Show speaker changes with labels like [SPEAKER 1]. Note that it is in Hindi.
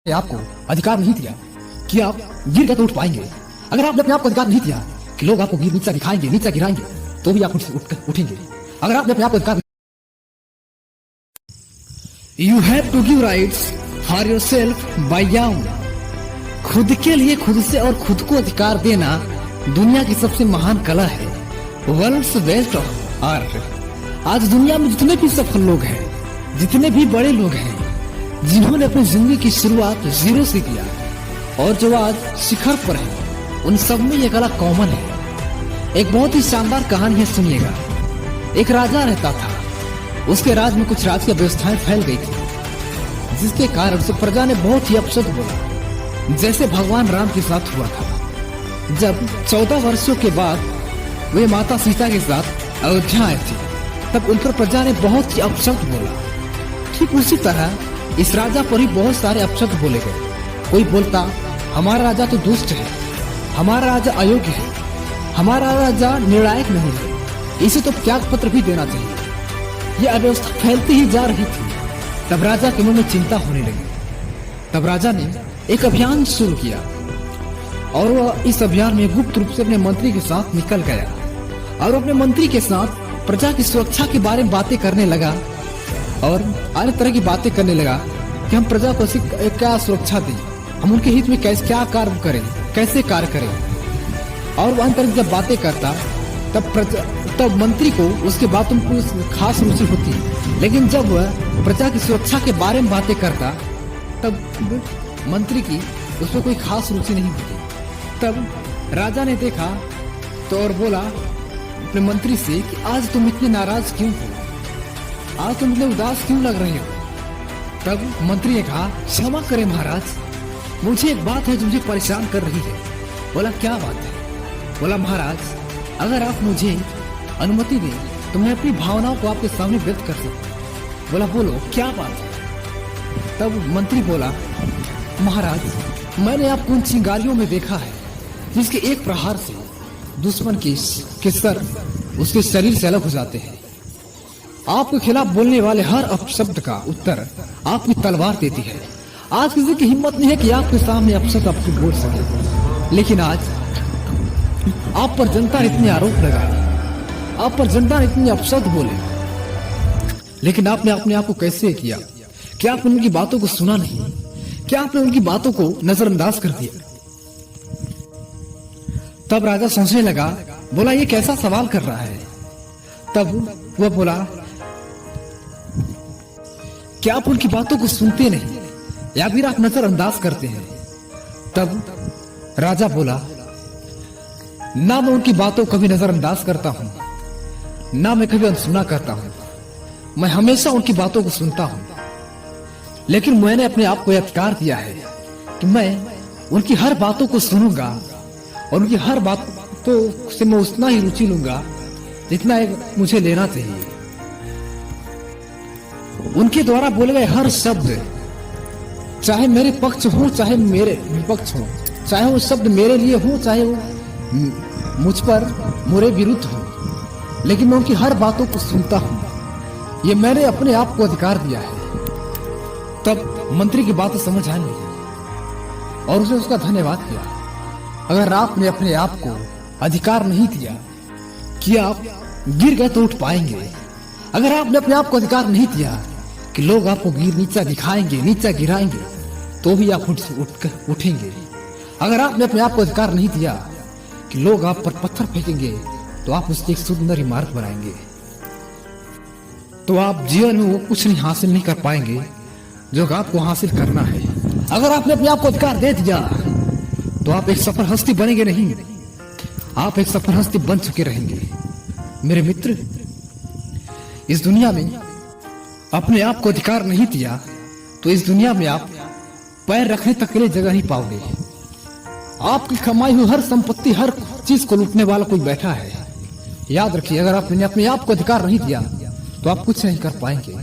[SPEAKER 1] आपको अधिकार नहीं दिया कि आप गिर के तो उठ पाएंगे। अगर आपने अपने आप को अधिकार नहीं दिया कि लोग आपको नीचा दिखाएंगे, नीचा गिराएंगे, तो भी आप उठेंगे। अगर आपने अपने आप को अधिकार you have to give rights for yourself by young. खुद के लिए खुद से और खुद को अधिकार देना दुनिया की सबसे महान कला है। World's best art. आज दुनिया में जितने भी सफल लोग हैं, जितने भी बड़े लोग हैं, जिन्होंने अपनी जिंदगी की शुरुआत जीरो से किया और जो आज शिखर पर है, उन सब में यह कला कॉमन है। एक बहुत ही शानदार कहानी है, सुनिएगा। एक राजा रहता था। उसके राज में कुछ राजकीय व्यवस्थाएं फैल गई थी, जिसके कारण से प्रजा ने बहुत ही अपशब्द बोला, जैसे भगवान राम के साथ हुआ था। जब 14 वर्षों के बाद वे माता सीता के साथ अयोध्या आए थे, तब उन पर प्रजा ने बहुत ही अपशब्द बोला। ठीक उसी तरह इस राजा पर ही बहुत सारे अपशब्द बोले गए। कोई बोलता, हमारा राजा तो दुष्ट है, हमारा राजा अयोग्य है, हमारा राजा निर्णायक नहीं है, इसे तो त्याग पत्र भी देना चाहिए। यह अव्यवस्था फैलती ही जा रही थी। तब राजा के मन में चिंता होने लगी। तब राजा ने एक अभियान शुरू किया और वह इस अभियान में गुप्त रूप से अपने मंत्री के साथ निकल गया और अपने मंत्री के साथ प्रजा की सुरक्षा के बारे में बातें करने लगा और अन्य तरह की बातें करने लगा कि हम प्रजा को क्या सुरक्षा दें, हम उनके हित में कैसे क्या कार्य करें, कैसे कार्य करें। और वह अन्य तरह की जब बातें करता तब मंत्री को उसके बातों में खास रुचि होती, लेकिन जब वह प्रजा की सुरक्षा के बारे में बातें करता तब मंत्री की उसमें कोई खास रुचि नहीं होती। तब राजा ने देखा तो और बोला अपने मंत्री से कि आज तुम इतने नाराज क्यों हो, आज तुम इतने उदास क्यों लग रहे हो। तब मंत्री ने कहा, क्षमा करें महाराज, मुझे एक बात है जो मुझे परेशान कर रही है। बोला, क्या बात है? बोला, महाराज अगर आप मुझे अनुमति दें तो मैं अपनी भावनाओं को आपके सामने व्यक्त कर सकूं। बोला, बोलो क्या बात है? तब मंत्री बोला, महाराज मैंने आपको उन चिंगारियों में देखा है जिसके एक प्रहार से दुश्मन के सर उसके शरीर से अलग हो जाते हैं। आपके खिलाफ बोलने वाले हर अपशब्द का उत्तर आपकी तलवार देती है। आज किसी की हिम्मत नहीं है कि आपके सामने अपशब्द आपको बोल सके, लेकिन आज आप पर जनता ने इतने आरोप लगाए, आप पर जनता ने इतने अपशब्द बोले, लेकिन आपने अपने आप को कैसे किया? क्या आपने उनकी बातों को सुना नहीं? क्या आपने उनकी बातों को नजरअंदाज कर दिया? तब राजा सोचने लगा, बोला ये कैसा सवाल कर रहा है। तब वह बोला, क्या आप उनकी बातों को सुनते नहीं या फिर आप नजरअंदाज करते हैं? तब राजा बोला, ना मैं उनकी बातों को कभी नजरअंदाज करता हूं, ना मैं कभी अनसुना करता हूं। मैं हमेशा उनकी बातों को सुनता हूं, लेकिन मैंने अपने आप को यह अधिकार दिया है कि मैं उनकी हर बातों को सुनूंगा और उनकी हर बातों से मैं उतना ही रुचि लूंगा जितना मुझे लेना चाहिए। उनके द्वारा बोले गए हर शब्द, चाहे मेरे पक्ष हो चाहे मेरे विपक्ष हो, चाहे वो शब्द मेरे लिए हो चाहे वो मुझ पर मेरे विरुद्ध हो, लेकिन मैं उनकी हर बातों को सुनता हूं। ये मैंने अपने आप को अधिकार दिया है। तब मंत्री की बात समझ आई और उसने उसका धन्यवाद किया। अगर आपने अपने आप को अधिकार नहीं दिया कि आप गिर गए तो उठ पाएंगे, अगर आपने अपने आप को अधिकार नहीं दिया कि लोग आपको नीचा दिखाएंगे, नीचा गिराएंगे, तो भी आप उठेंगे, अगर आपने अपने आप को अधिकार नहीं दिया कि लोग आप पर पत्थर फेंकेंगे, तो आप उसकी एक सुंदर इमारत बनाएंगे, तो आप जीवन में वो कुछ नहीं हासिल नहीं कर पाएंगे जो आपको हासिल करना है। अगर आपने अपने आप को अधिकार दे दिया तो आप एक सफल हस्ती बनेंगे नहीं, आप एक सफल हस्ती बन चुके रहेंगे। मेरे मित्र, इस दुनिया में अपने आप को अधिकार नहीं दिया तो इस दुनिया में आप पैर रखने तक के लिए जगह नहीं पाओगे। आपकी कमाई हुई हर संपत्ति, हर चीज को लूटने वाला कोई बैठा है। याद रखिए, अगर आपने अपने आप को अधिकार नहीं दिया तो आप कुछ नहीं कर पाएंगे।